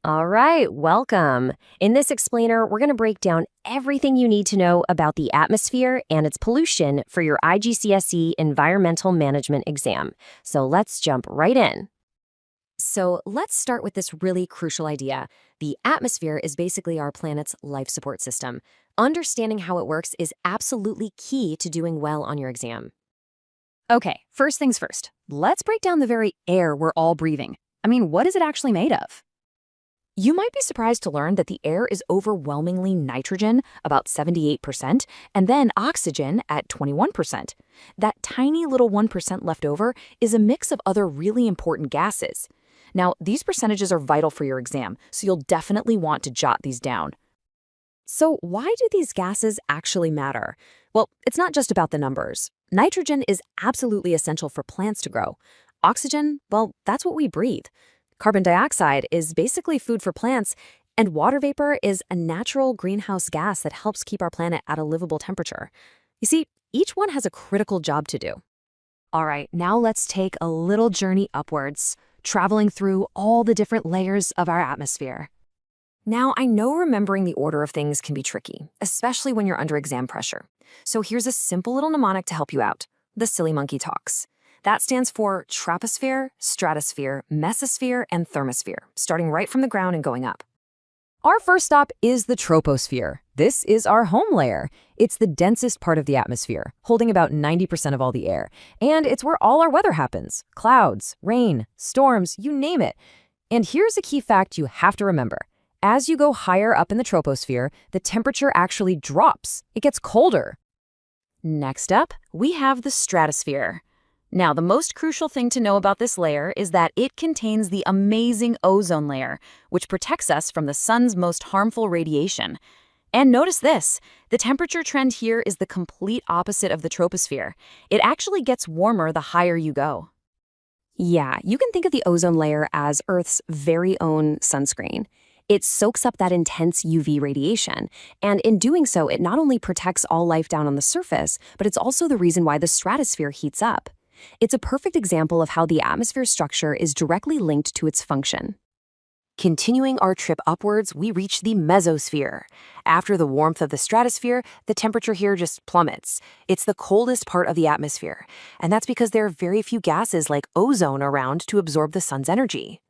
All right, welcome. In this explainer, we're going to break down everything you need to know about the atmosphere and its pollution for your IGCSE Environmental Management exam. So let's jump right in. So let's start with this really crucial idea. The atmosphere is basically our planet's life support system. Understanding how it works is absolutely key to doing well on your exam. Okay, first things first. Let's break down the very air we're all breathing. What is it actually made of? You might be surprised to learn that the air is overwhelmingly nitrogen, about 78%, and then oxygen at 21%. That tiny little 1% left over is a mix of other really important gases. Now, these percentages are vital for your exam, so you'll definitely want to jot these down. So why do these gases actually matter? Well, it's not just about the numbers. Nitrogen is absolutely essential for plants to grow. Oxygen, well, that's what we breathe. Carbon dioxide is basically food for plants, and water vapor is a natural greenhouse gas that helps keep our planet at a livable temperature. You see, each one has a critical job to do. All right, now let's take a little journey upwards, traveling through all the different layers of our atmosphere. Now, I know remembering the order of things can be tricky, especially when you're under exam pressure. So here's a simple little mnemonic to help you out: the silly monkey talks. That stands for troposphere, stratosphere, mesosphere, and thermosphere, starting right from the ground and going up. Our first stop is the troposphere. This is our home layer. It's the densest part of the atmosphere, holding about 90% of all the air. And it's where all our weather happens: clouds, rain, storms, you name it. And here's a key fact you have to remember. As you go higher up in the troposphere, the temperature actually drops. It gets colder. Next up, we have the stratosphere. Now, the most crucial thing to know about this layer is that it contains the amazing ozone layer, which protects us from the sun's most harmful radiation. And notice this, the temperature trend here is the complete opposite of the troposphere. It actually gets warmer the higher you go. Yeah, you can think of the ozone layer as Earth's very own sunscreen. It soaks up that intense UV radiation, and in doing so, it not only protects all life down on the surface, but it's also the reason why the stratosphere heats up. It's a perfect example of how the atmosphere's structure is directly linked to its function. Continuing our trip upwards, we reach the mesosphere. After the warmth of the stratosphere, the temperature here just plummets. It's the coldest part of the atmosphere, and that's because there are very few gases like ozone around to absorb the sun's energy.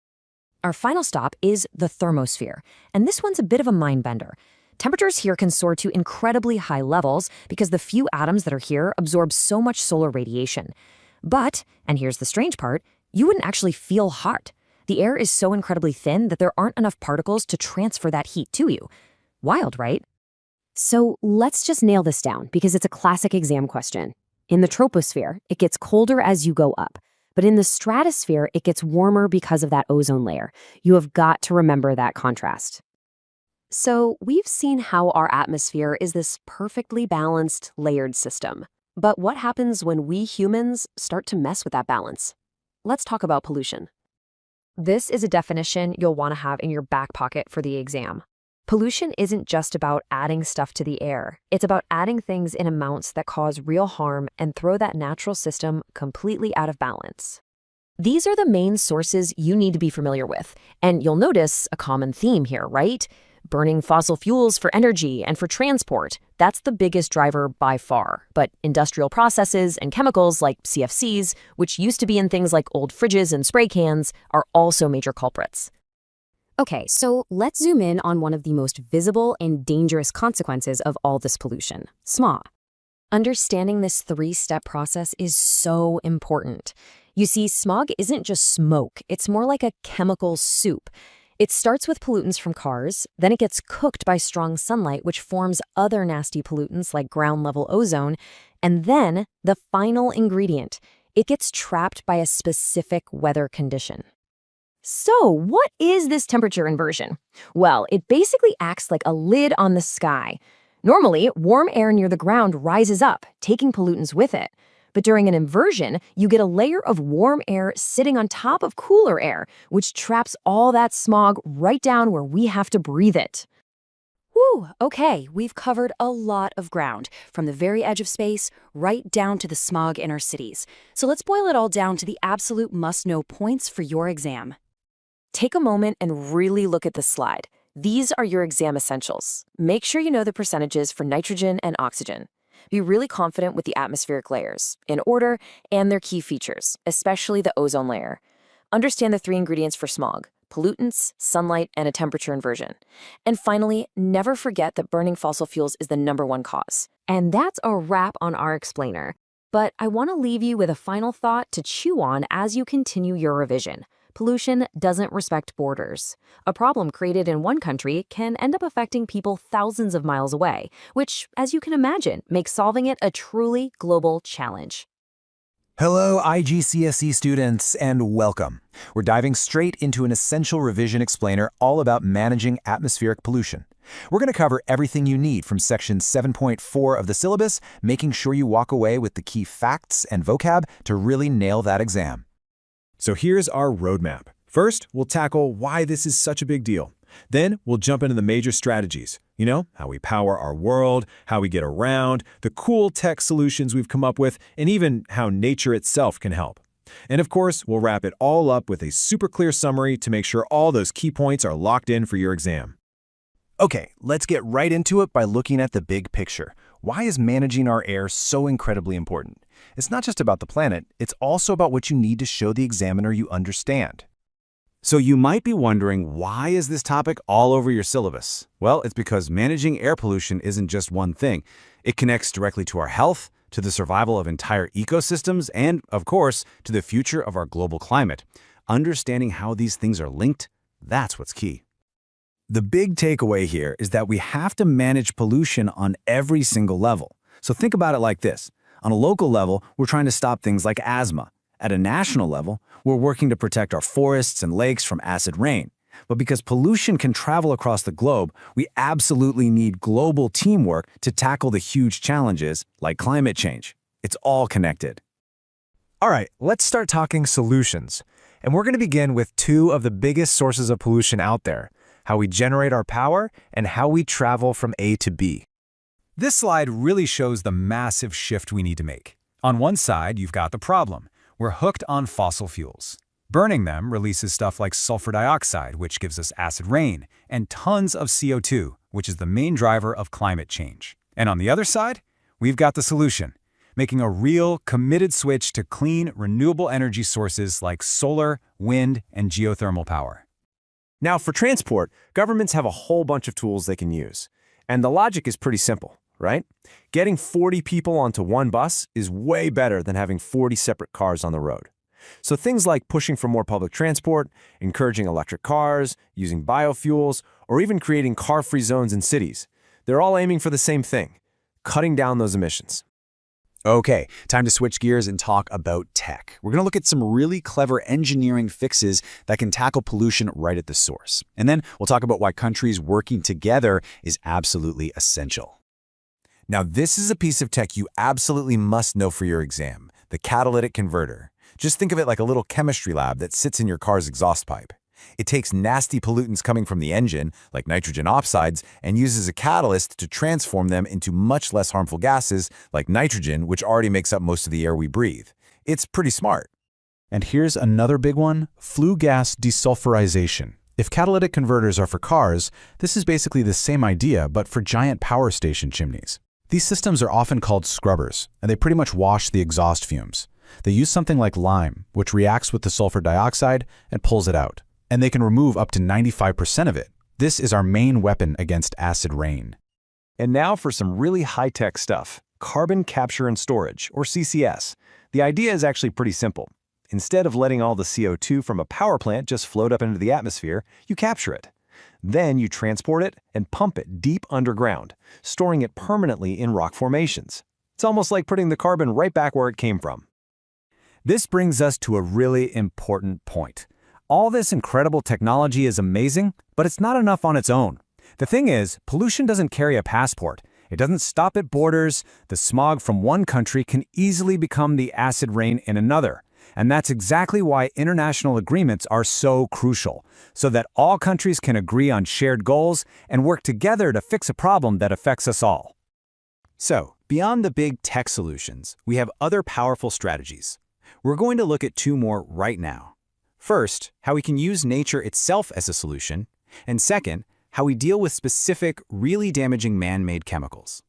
Our final stop is the thermosphere, and this one's a bit of a mind-bender. Temperatures here can soar to incredibly high levels because the few atoms that are here absorb so much solar radiation. But, and here's the strange part, you wouldn't actually feel hot. The air is so incredibly thin that there aren't enough particles to transfer that heat to you. Wild, right? So let's just nail this down because it's a classic exam question. In the troposphere, it gets colder as you go up. But in the stratosphere, it gets warmer because of that ozone layer. You have got to remember that contrast. So we've seen how our atmosphere is this perfectly balanced, layered system. But what happens when we humans start to mess with that balance? Let's talk about pollution. This is a definition you'll want to have in your back pocket for the exam. Pollution isn't just about adding stuff to the air. It's about adding things in amounts that cause real harm and throw that natural system completely out of balance. These are the main sources you need to be familiar with, and you'll notice a common theme here, right? Burning fossil fuels for energy and for transport, that's the biggest driver by far. But industrial processes and chemicals like CFCs, which used to be in things like old fridges and spray cans, are also major culprits. Okay, so let's zoom in on one of the most visible and dangerous consequences of all this pollution: smog. Understanding this three-step process is so important. You see, smog isn't just smoke, it's more like a chemical soup. It starts with pollutants from cars, then it gets cooked by strong sunlight, which forms other nasty pollutants like ground-level ozone, and then the final ingredient, it gets trapped by a specific weather condition. So, what is this temperature inversion? Well, it basically acts like a lid on the sky. Normally, warm air near the ground rises up, taking pollutants with it. But during an inversion, you get a layer of warm air sitting on top of cooler air, which traps all that smog right down where we have to breathe it. Whew, okay, we've covered a lot of ground, from the very edge of space right down to the smog in our cities. So let's boil it all down to the absolute must-know points for your exam. Take a moment and really look at the slide. These are your exam essentials. Make sure you know the percentages for nitrogen and oxygen. Be really confident with the atmospheric layers, in order, and their key features, especially the ozone layer. Understand the 3 ingredients for smog: pollutants, sunlight, and a temperature inversion. And finally, never forget that burning fossil fuels is the #1 cause. And that's a wrap on our explainer. But I want to leave you with a final thought to chew on as you continue your revision. Pollution doesn't respect borders. A problem created in one country can end up affecting people thousands of miles away, which, as you can imagine, makes solving it a truly global challenge. Hello, IGCSE students, and welcome. We're diving straight into an essential revision explainer all about managing atmospheric pollution. We're going to cover everything you need from section 7.4 of the syllabus, making sure you walk away with the key facts and vocab to really nail that exam. So here's our roadmap. First, we'll tackle why this is such a big deal. Then we'll jump into the major strategies. You know, how we power our world, how we get around, the cool tech solutions we've come up with, and even how nature itself can help. And of course, we'll wrap it all up with a super clear summary to make sure all those key points are locked in for your exam. Okay, let's get right into it by looking at the big picture. Why is managing our air so incredibly important? It's not just about the planet, it's also about what you need to show the examiner you understand. So you might be wondering, why is this topic all over your syllabus? Well, it's because managing air pollution isn't just one thing. It connects directly to our health, to the survival of entire ecosystems, and, of course, to the future of our global climate. Understanding how these things are linked, that's what's key. The big takeaway here is that we have to manage pollution on every single level. So think about it like this. On a local level, we're trying to stop things like asthma. At a national level, we're working to protect our forests and lakes from acid rain. But because pollution can travel across the globe, we absolutely need global teamwork to tackle the huge challenges like climate change. It's all connected. All right, let's start talking solutions. And we're going to begin with 2 of the biggest sources of pollution out there: how we generate our power and how we travel from A to B. This slide really shows the massive shift we need to make. On one side, you've got the problem. We're hooked on fossil fuels. Burning them releases stuff like sulfur dioxide, which gives us acid rain, and tons of CO2, which is the main driver of climate change. And on the other side, we've got the solution, making a real, committed switch to clean, renewable energy sources like solar, wind, and geothermal power. Now, for transport, governments have a whole bunch of tools they can use. And the logic is pretty simple, right? Getting 40 people onto one bus is way better than having 40 separate cars on the road. So things like pushing for more public transport, encouraging electric cars, using biofuels, or even creating car-free zones in cities, they're all aiming for the same thing: cutting down those emissions. Okay, time to switch gears and talk about tech. We're going to look at some really clever engineering fixes that can tackle pollution right at the source. And then we'll talk about why countries working together is absolutely essential. Now, this is a piece of tech you absolutely must know for your exam: the catalytic converter. Just think of it like a little chemistry lab that sits in your car's exhaust pipe. It takes nasty pollutants coming from the engine, like nitrogen oxides, and uses a catalyst to transform them into much less harmful gases, like nitrogen, which already makes up most of the air we breathe. It's pretty smart. And here's another big one: flue gas desulfurization. If catalytic converters are for cars, this is basically the same idea, but for giant power station chimneys. These systems are often called scrubbers, and they pretty much wash the exhaust fumes. They use something like lime, which reacts with the sulfur dioxide and pulls it out. And they can remove up to 95% of it. This is our main weapon against acid rain. And now for some really high-tech stuff: carbon capture and storage, or CCS. The idea is actually pretty simple. Instead of letting all the CO2 from a power plant just float up into the atmosphere, you capture it. Then you transport it and pump it deep underground, storing it permanently in rock formations. It's almost like putting the carbon right back where it came from. This brings us to a really important point. All this incredible technology is amazing, but it's not enough on its own. The thing is, pollution doesn't carry a passport. It doesn't stop at borders. The smog from one country can easily become the acid rain in another. And that's exactly why international agreements are so crucial, so that all countries can agree on shared goals and work together to fix a problem that affects us all. So, beyond the big tech solutions, we have other powerful strategies. We're going to look at 2 more right now. First, how we can use nature itself as a solution, and second, how we deal with specific, really damaging man-made chemicals.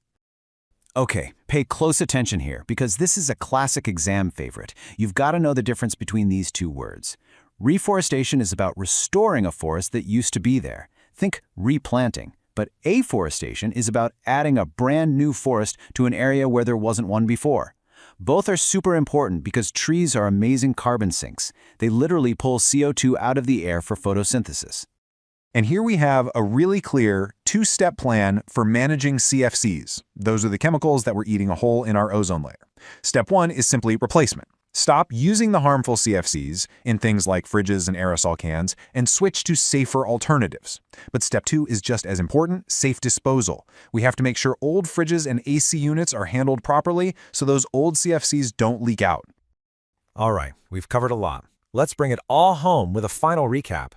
Okay, pay close attention here, because this is a classic exam favorite. You've got to know the difference between these two words. Reforestation is about restoring a forest that used to be there. Think replanting. But afforestation is about adding a brand new forest to an area where there wasn't one before. Both are super important because trees are amazing carbon sinks. They literally pull CO2 out of the air for photosynthesis. And here we have a really clear two-step plan for managing CFCs. Those are the chemicals that were eating a hole in our ozone layer. Step 1 is simply replacement. Stop using the harmful CFCs in things like fridges and aerosol cans and switch to safer alternatives. But step 2 is just as important, safe disposal. We have to make sure old fridges and AC units are handled properly so those old CFCs don't leak out. All right, we've covered a lot. Let's bring it all home with a final recap.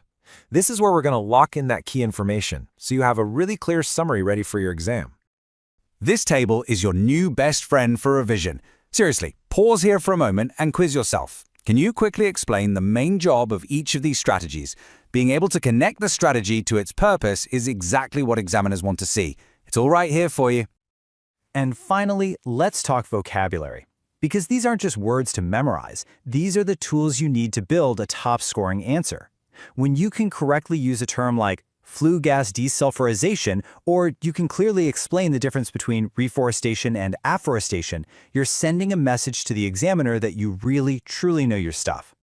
This is where we're going to lock in that key information so you have a really clear summary ready for your exam. This table is your new best friend for revision. Seriously, pause here for a moment and quiz yourself. Can you quickly explain the main job of each of these strategies? Being able to connect the strategy to its purpose is exactly what examiners want to see. It's all right here for you. And finally, let's talk vocabulary. Because these aren't just words to memorize, these are the tools you need to build a top-scoring answer. When you can correctly use a term like flue gas desulfurization, or you can clearly explain the difference between reforestation and afforestation, you're sending a message to the examiner that you really, truly know your stuff.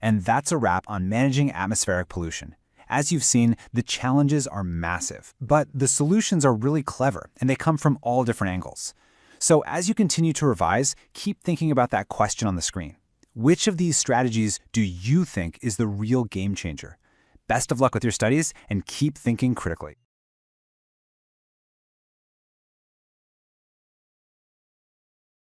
And that's a wrap on managing atmospheric pollution. As you've seen, the challenges are massive, but the solutions are really clever, and they come from all different angles. So as you continue to revise, keep thinking about that question on the screen. Which of these strategies do you think is the real game changer? Best of luck with your studies, and keep thinking critically.